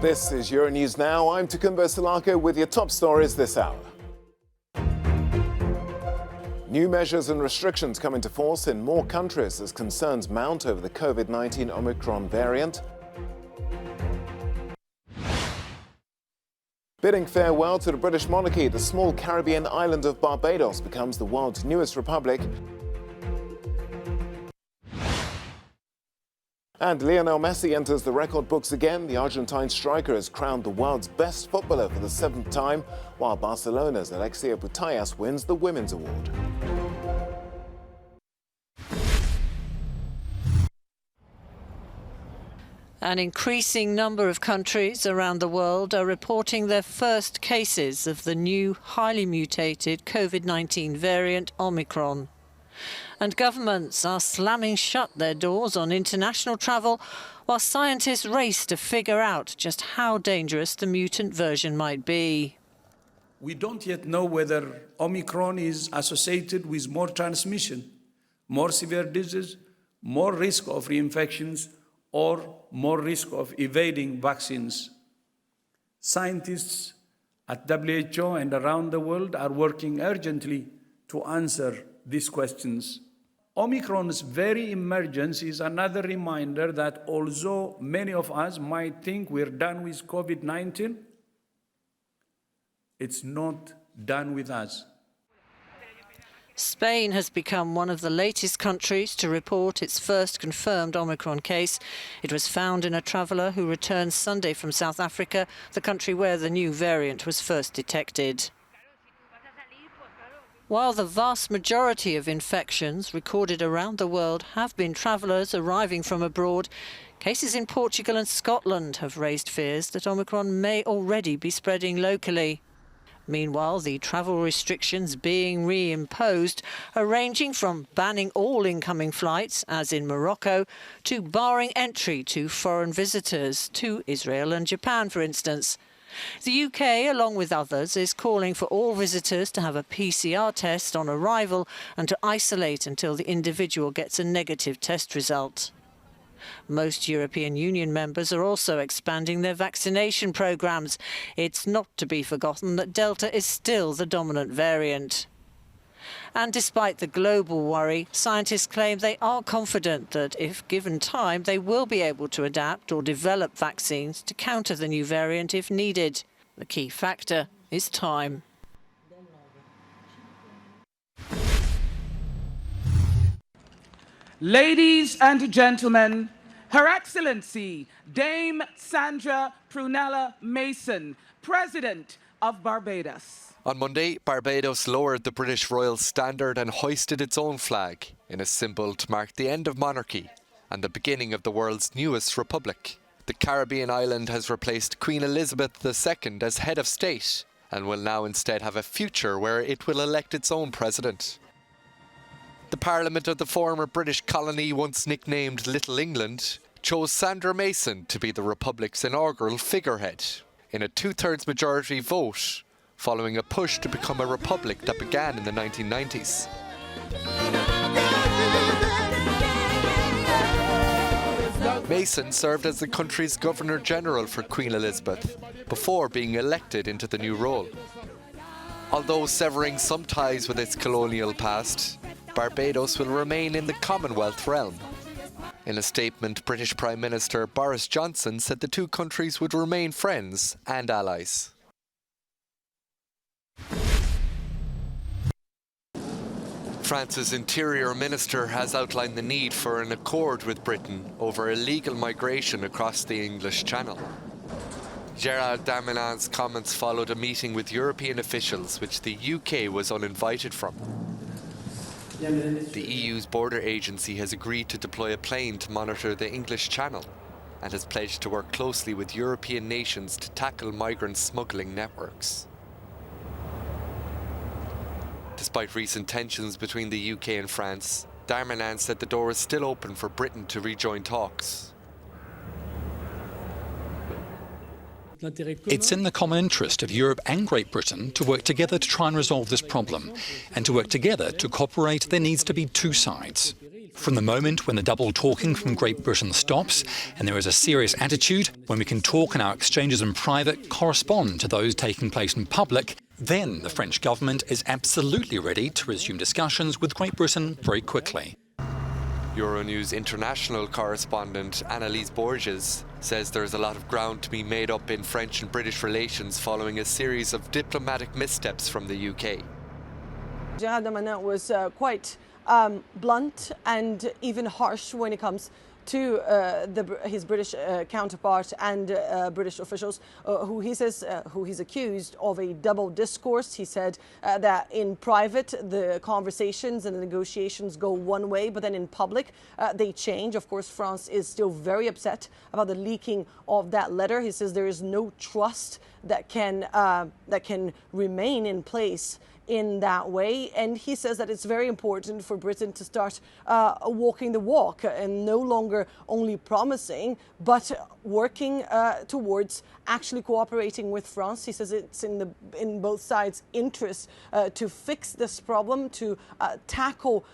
This is Euronews Now. I'm Tukumbo Salako with your top stories this hour. New measures and restrictions come into force in more countries as concerns mount over the COVID-19 Omicron variant. Bidding farewell to the British monarchy, the small Caribbean island of Barbados becomes the world's newest republic. And Lionel Messi enters the record books again. The Argentine striker is crowned the world's best footballer for the 7th time, while Barcelona's Alexia Putellas wins the Women's Award. An increasing number of countries around the world are reporting their first cases of the new, highly mutated COVID-19 variant Omicron. And governments are slamming shut their doors on international travel, while scientists race to figure out just how dangerous the mutant version might be. We don't yet know whether Omicron is associated with more transmission, more severe disease, more risk of reinfections, or more risk of evading vaccines. Scientists at WHO and around the world are working urgently to answer these questions. Omicron's very emergence is another reminder that although many of us might think we're done with COVID-19, it's not done with us. Spain has become one of the latest countries to report its first confirmed Omicron case. It was found in a traveller who returned Sunday from South Africa, the country where the new variant was first detected. While the vast majority of infections recorded around the world have been travellers arriving from abroad, cases in Portugal and Scotland have raised fears that Omicron may already be spreading locally. Meanwhile, the travel restrictions being reimposed are ranging from banning all incoming flights, as in Morocco, to barring entry to foreign visitors to Israel and Japan, for instance. The UK, along with others, is calling for all visitors to have a PCR test on arrival and to isolate until the individual gets a negative test result. Most European Union members are also expanding their vaccination programmes. It's not to be forgotten that Delta is still the dominant variant. And despite the global worry, scientists claim they are confident that if given time, they will be able to adapt or develop vaccines to counter the new variant if needed. The key factor is time. Ladies and gentlemen, Her Excellency Dame Sandra Prunella Mason, President of Barbados. On Monday, Barbados lowered the British royal standard and hoisted its own flag in a symbol to mark the end of monarchy and the beginning of the world's newest republic. The Caribbean island has replaced Queen Elizabeth II as head of state and will now instead have a future where it will elect its own president. The Parliament of the former British colony, once nicknamed Little England, chose Sandra Mason to be the republic's inaugural figurehead in a 2/3 majority vote, following a push to become a republic that began in the 1990s. Mason served as the country's Governor-General for Queen Elizabeth before being elected into the new role. Although severing some ties with its colonial past, Barbados will remain in the Commonwealth realm. In a statement, British Prime Minister Boris Johnson said the two countries would remain friends and allies. France's Interior Minister has outlined the need for an accord with Britain over illegal migration across the English Channel. Gérald Darmanin's comments followed a meeting with European officials which the UK was uninvited from. The EU's border agency has agreed to deploy a plane to monitor the English Channel and has pledged to work closely with European nations to tackle migrant smuggling networks. Despite recent tensions between the UK and France, Darmanin said the door is still open for Britain to rejoin talks. It's in the common interest of Europe and Great Britain to work together to try and resolve this problem. And to work together to cooperate, there needs to be two sides. From the moment when the double talking from Great Britain stops and there is a serious attitude, when we can talk and our exchanges in private correspond to those taking place in public, then the French government is absolutely ready to resume discussions with Great Britain very quickly. Euronews international correspondent Annalise Borges says there is a lot of ground to be made up in French and British relations following a series of diplomatic missteps from the UK. Gérald Darmanin was quite blunt and even harsh when it comes to his British counterpart and British officials who he says who he's accused of a double discourse. He said that in private the conversations and the negotiations go one way, but then in public they change. Of course, France is still very upset about the leaking of that letter. He says there is no trust that can remain in place in that way, and he says that it's very important for Britain to start walking the walk and no longer only promising but working towards actually cooperating with France. He says it's in both sides' interest to fix this problem, to tackle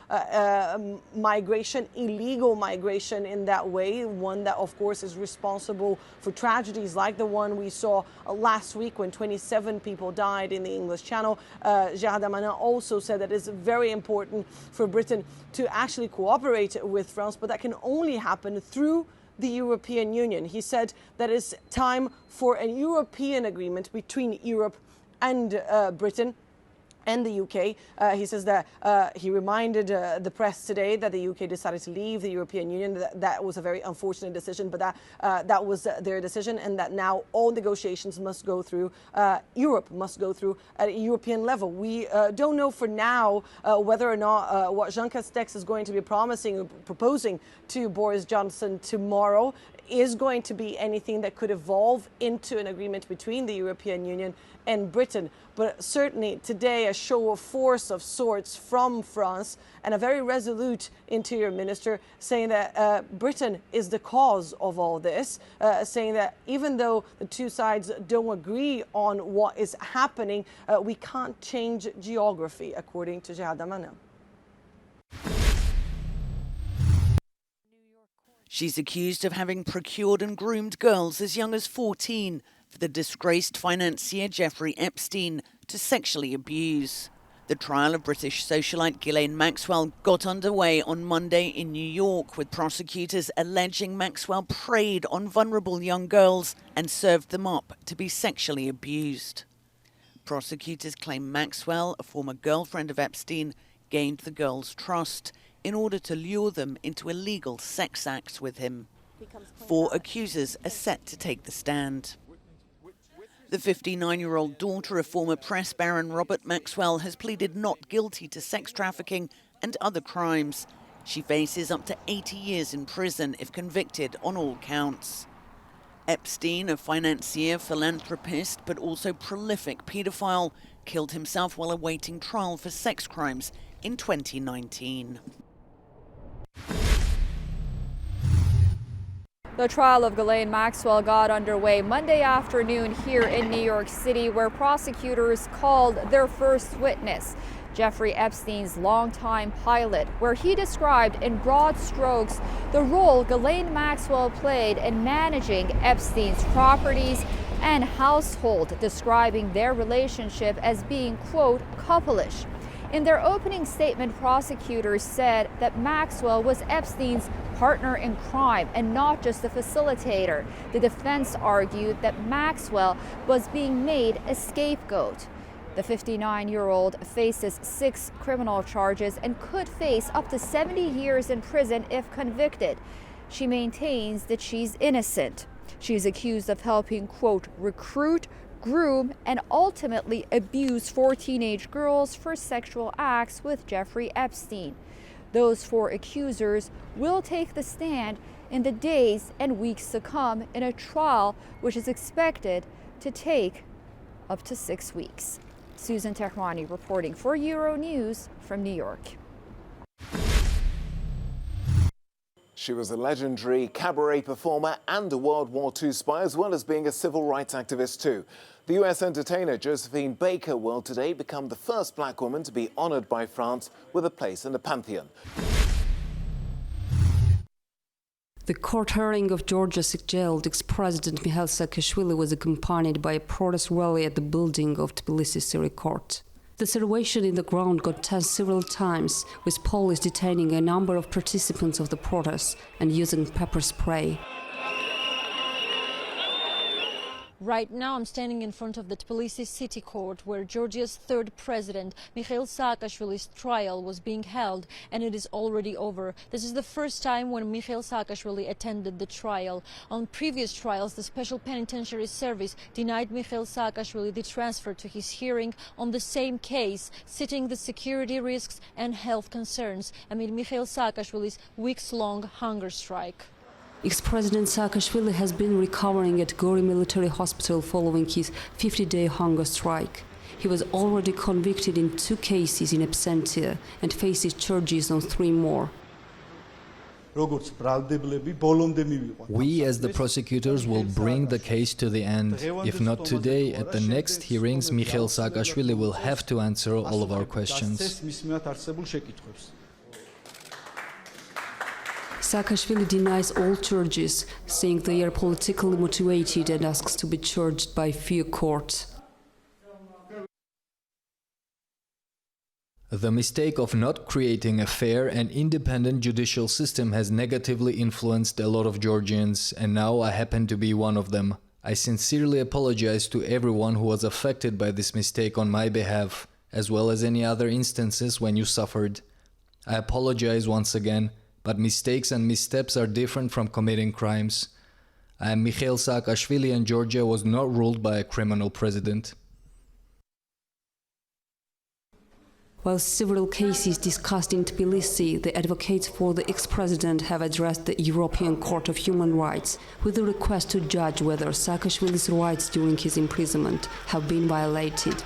migration, illegal migration in that way, one that of course is responsible for tragedies like the one we saw last week when 27 people died in the English Channel. Gérald Darmanin also said that it's very important for Britain to actually cooperate with France, but that can only happen through the European Union. He said that it's time for a European agreement between Europe and Britain and the UK. He says that he reminded the press today that the UK decided to leave the European Union. That was a very unfortunate decision, but that was their decision, and that now all negotiations must go through Europe, must go through at a European level. We don't know for now whether or not what Jean Castex is going to be proposing to Boris Johnson tomorrow is going to be anything that could evolve into an agreement between the European Union and Britain. But certainly today a show of force of sorts from France and a very resolute interior minister saying that Britain is the cause of all this, saying that even though the two sides don't agree on what is happening, we can't change geography, according to Gérald Darmanin. She's accused of having procured and groomed girls as young as 14 for the disgraced financier Jeffrey Epstein to sexually abuse. The trial of British socialite GHISLAINE Maxwell got underway on Monday in New York, with prosecutors alleging Maxwell preyed on vulnerable young girls and served them up to be sexually abused. Prosecutors claim Maxwell, a former girlfriend of Epstein, gained the girls' trust in order to lure them into illegal sex acts with him. 4 accusers are set to take the stand. The 59-year-old daughter of former press baron Robert Maxwell has pleaded not guilty to sex trafficking and other crimes. She faces up to 80 years in prison if convicted on all counts. Epstein, a financier, philanthropist, but also prolific paedophile, killed himself while awaiting trial for sex crimes in 2019. The trial of GHISLAINE Maxwell got underway Monday afternoon here in New York City, where prosecutors called their first witness, Jeffrey Epstein's longtime pilot, where he described in broad strokes the role GHISLAINE Maxwell played in managing Epstein's properties and household, describing their relationship as being, quote, couple-ish. In their opening statement, prosecutors said that Maxwell was Epstein's partner in crime and not just a facilitator. The defense argued that Maxwell was being made a scapegoat. The 59-year-old faces 6 criminal charges and could face up to 70 years in prison if convicted. She maintains that she's innocent. She's accused of helping, quote, recruit, groom, and ultimately abuse 4 teenage girls for sexual acts with Jeffrey Epstein. Those 4 accusers will take the stand in the days and weeks to come in a trial which is expected to take up to 6 weeks. Susan Tehrani reporting for Euronews from New York. She was a legendary cabaret performer and a World War II spy, as well as being a civil rights activist too. The US entertainer Josephine Baker will today become the first black woman to be honoured by France with a place in the Pantheon. The court hearing of Georgia's jailed ex-president Mikhail Saakashvili was accompanied by a protest rally at the building of Tbilisi City Court. The situation in the ground got tense several times, with police detaining a number of participants of the protest and using pepper spray. Right now I'm standing in front of the Tbilisi City Court, where Georgia's third president, Mikhail Saakashvili's trial was being held, and it is already over. This is the first time when Mikhail Saakashvili attended the trial. On previous trials, the Special Penitentiary Service denied Mikhail Saakashvili the transfer to his hearing on the same case, citing the security risks and health concerns amid Mikhail Saakashvili's weeks-long hunger strike. Ex-President Saakashvili has been recovering at Gori Military Hospital following his 50-day hunger strike. He was already convicted in 2 cases in absentia and faces charges on 3 more. We as the prosecutors will bring the case to the end. If not today, at the next hearings, Mikhail Saakashvili will have to answer all of our questions. Saakashvili denies all charges, saying they are politically motivated and asks to be charged by few courts. The mistake of not creating a fair and independent judicial system has negatively influenced a lot of Georgians, and now I happen to be one of them. I sincerely apologize to everyone who was affected by this mistake on my behalf, as well as any other instances when you suffered. I apologize once again. But mistakes and missteps are different from committing crimes. I am Mikhail Saakashvili, and Georgia was not ruled by a criminal president. While several cases discussed in Tbilisi, the advocates for the ex-president have addressed the European Court of Human Rights with a request to judge whether Saakashvili's rights during his imprisonment have been violated.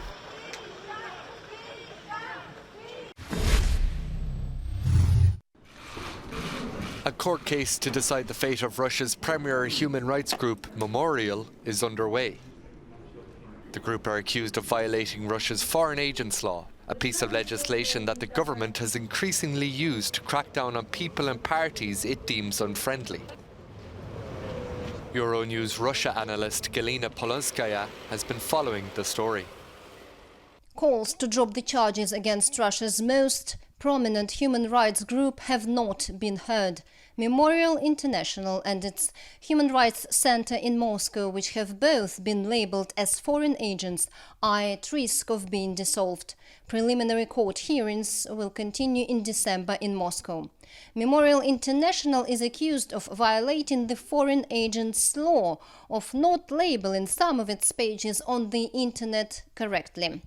A court case to decide the fate of Russia's premier human rights group, Memorial, is underway. The group are accused of violating Russia's foreign agents law, a piece of legislation that the government has increasingly used to crack down on people and parties it deems unfriendly. Euronews Russia analyst Galina Polonskaya has been following the story. Calls to drop the charges against Russia's most prominent human rights group have not been heard. Memorial International and its Human Rights Center in Moscow, which have both been labeled as foreign agents, are at risk of being dissolved. Preliminary court hearings will continue in December in Moscow. Memorial International is accused of violating the foreign agents' law, of not labeling some of its pages on the internet correctly.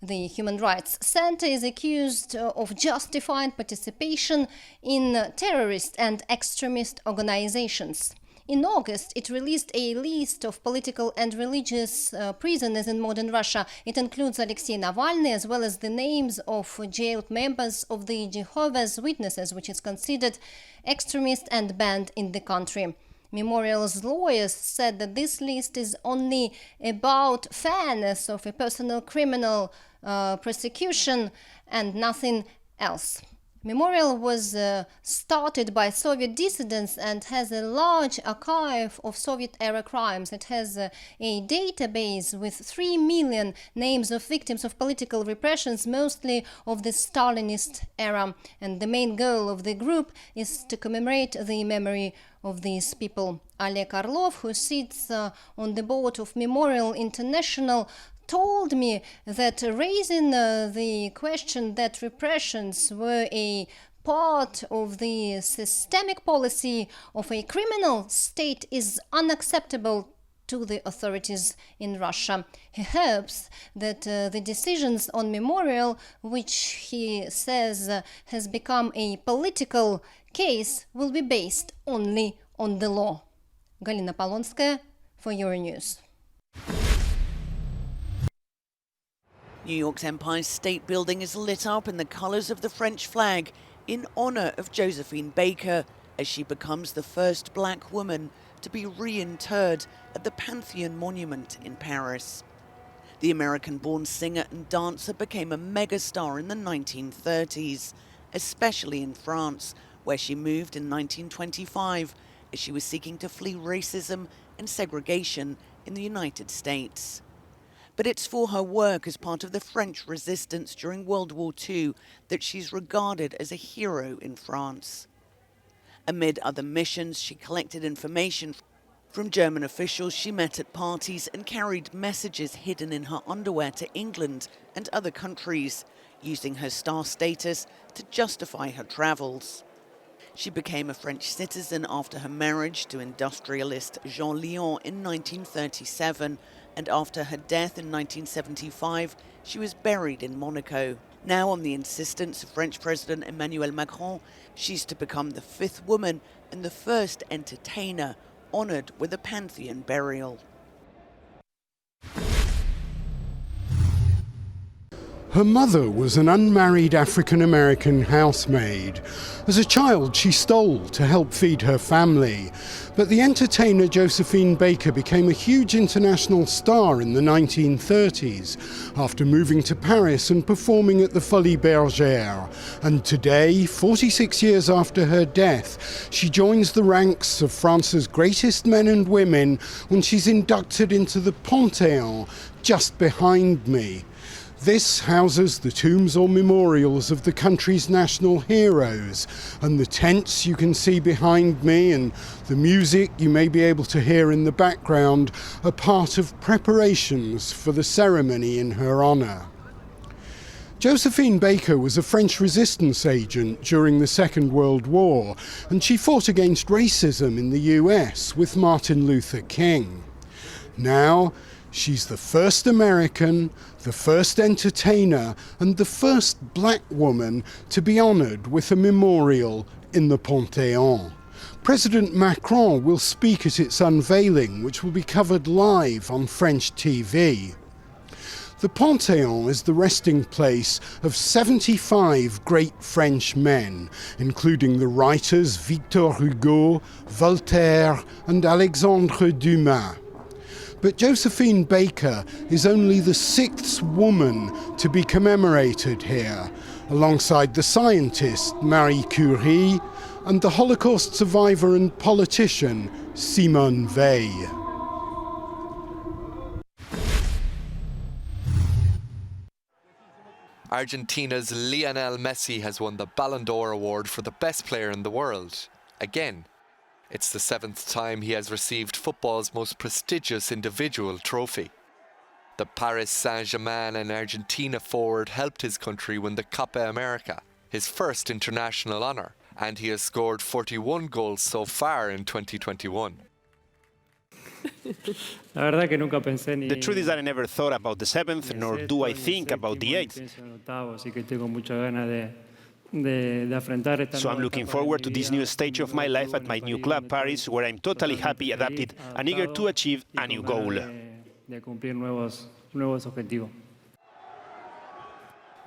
The Human Rights Center is accused of justifying participation in terrorist and extremist organizations. In August, it released a list of political and religious prisoners in modern Russia. It includes Alexei Navalny, as well as the names of jailed members of the Jehovah's Witnesses, which is considered extremist and banned in the country. Memorial's lawyers said that this list is only about fairness of a personal criminal prosecution and nothing else. Memorial was started by Soviet dissidents and has a large archive of Soviet-era crimes. It has a database with 3 million names of victims of political repressions, mostly of the Stalinist era. And the main goal of the group is to commemorate the memory of these people. Oleg Orlov, who sits on the board of Memorial International, told me that raising the question that repressions were a part of the systemic policy of a criminal state is unacceptable to the authorities in Russia. He hopes that the decisions on Memorial, which he says has become a political case, will be based only on the law. Galina Polonskaya for Euronews. New York's Empire State Building is lit up in the colours of the French flag in honour of Josephine Baker, as she becomes the first black woman to be reinterred at the Pantheon Monument in Paris. The American-born singer and dancer became a megastar in the 1930s, especially in France, where she moved in 1925 as she was seeking to flee racism and segregation in the United States. But it's for her work as part of the French resistance during World War II that she's regarded as a hero in France. Amid other missions, she collected information from German officials she met at parties and carried messages hidden in her underwear to England and other countries, using her star status to justify her travels. She became a French citizen after her marriage to industrialist Jean Lion in 1937, and after her death in 1975, she was buried in Monaco. Now, on the insistence of French President Emmanuel Macron, she's to become the 5th woman and the first entertainer honoured with a Pantheon burial. Her mother was an unmarried African-American housemaid. As a child, she stole to help feed her family. But the entertainer Josephine Baker became a huge international star in the 1930s after moving to Paris and performing at the Folies Bergère. And today, 46 years after her death, she joins the ranks of France's greatest men and women when she's inducted into the Panthéon just behind me. This houses the tombs or memorials of the country's national heroes, and the tents you can see behind me and the music you may be able to hear in the background are part of preparations for the ceremony in her honour. Josephine Baker was a French resistance agent during the Second World War, and she fought against racism in the US with Martin Luther King. Now, she's the first American, the first entertainer, and the first black woman to be honoured with a memorial in the Panthéon. President Macron will speak at its unveiling, which will be covered live on French TV. The Panthéon is the resting place of 75 great French men, including the writers Victor Hugo, Voltaire, and Alexandre Dumas. But Josephine Baker is only the 6th woman to be commemorated here, alongside the scientist Marie Curie and the Holocaust survivor and politician Simone Weil. Argentina's Lionel Messi has won the Ballon d'Or award for the best player in the world, again. It's the 7th time he has received football's most prestigious individual trophy. The Paris Saint-Germain and Argentina forward helped his country win the Copa America, his first international honour, and he has scored 41 goals so far in 2021. The truth is that I never thought about the 7th, nor do I think about the 8th. So I'm looking forward to this new stage of my life at my new club, Paris, where I'm totally happy, adapted, and eager to achieve a new goal.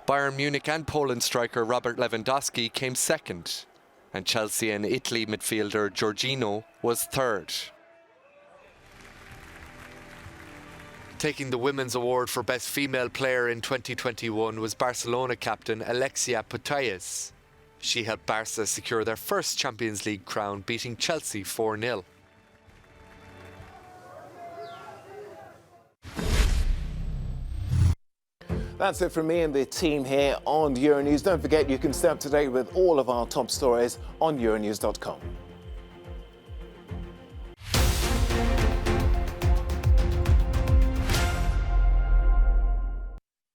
Bayern Munich and Poland striker Robert Lewandowski came second, and Chelsea and Italy midfielder Jorginho was third. Taking the Women's Award for Best Female Player in 2021 was Barcelona captain Alexia Putellas. She helped Barca secure their first Champions League crown, beating Chelsea 4-0. That's it from me and the team here on Euronews. Don't forget you can stay up to date with all of our top stories on euronews.com.